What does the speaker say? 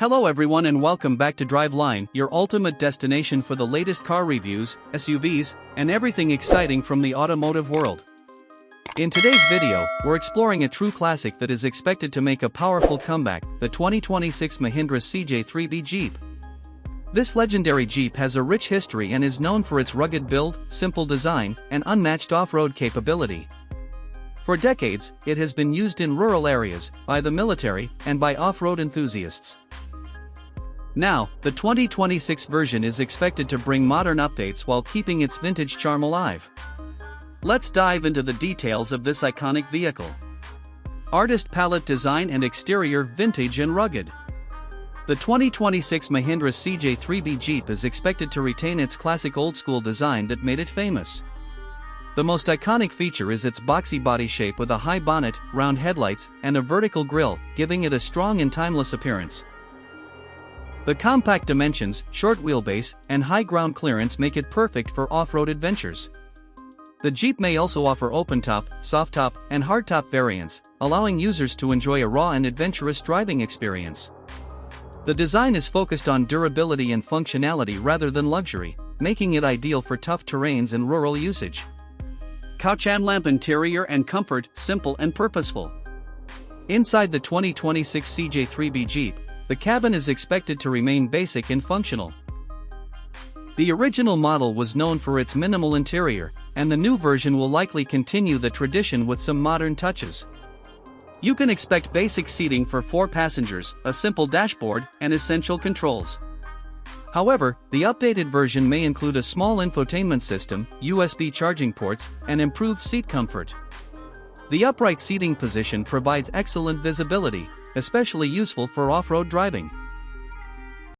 Hello everyone and welcome back to Driveline, your ultimate destination for the latest car reviews, SUVs, and everything exciting from the automotive world. In today's video, we're exploring a true classic that is expected to make a powerful comeback, the 2026 Mahindra CJ3B Jeep. This legendary Jeep has a rich history and is known for its rugged build, simple design, and unmatched off-road capability. For decades, it has been used in rural areas, by the military, and by off-road enthusiasts. Now, the 2026 version is expected to bring modern updates while keeping its vintage charm alive. Let's dive into the details of this iconic vehicle. Artist palette design and exterior vintage and rugged. The 2026 Mahindra CJ3B Jeep is expected to retain its classic old-school design that made it famous. The most iconic feature is its boxy body shape with a high bonnet, round headlights, and a vertical grille, giving it a strong and timeless appearance. The compact dimensions, short wheelbase, and high ground clearance make it perfect for off-road adventures. The Jeep may also offer open-top, soft-top, and hardtop variants, allowing users to enjoy a raw and adventurous driving experience. The design is focused on durability and functionality rather than luxury, making it ideal for tough terrains and rural usage. Couch and lamp interior and comfort, simple and purposeful. Inside the 2026 CJ3B Jeep, the cabin is expected to remain basic and functional. The original model was known for its minimal interior, and the new version will likely continue the tradition with some modern touches. You can expect basic seating for 4 passengers, a simple dashboard, and essential controls. However, the updated version may include a small infotainment system, USB charging ports, and improved seat comfort. The upright seating position provides excellent visibility, especially useful for off-road driving.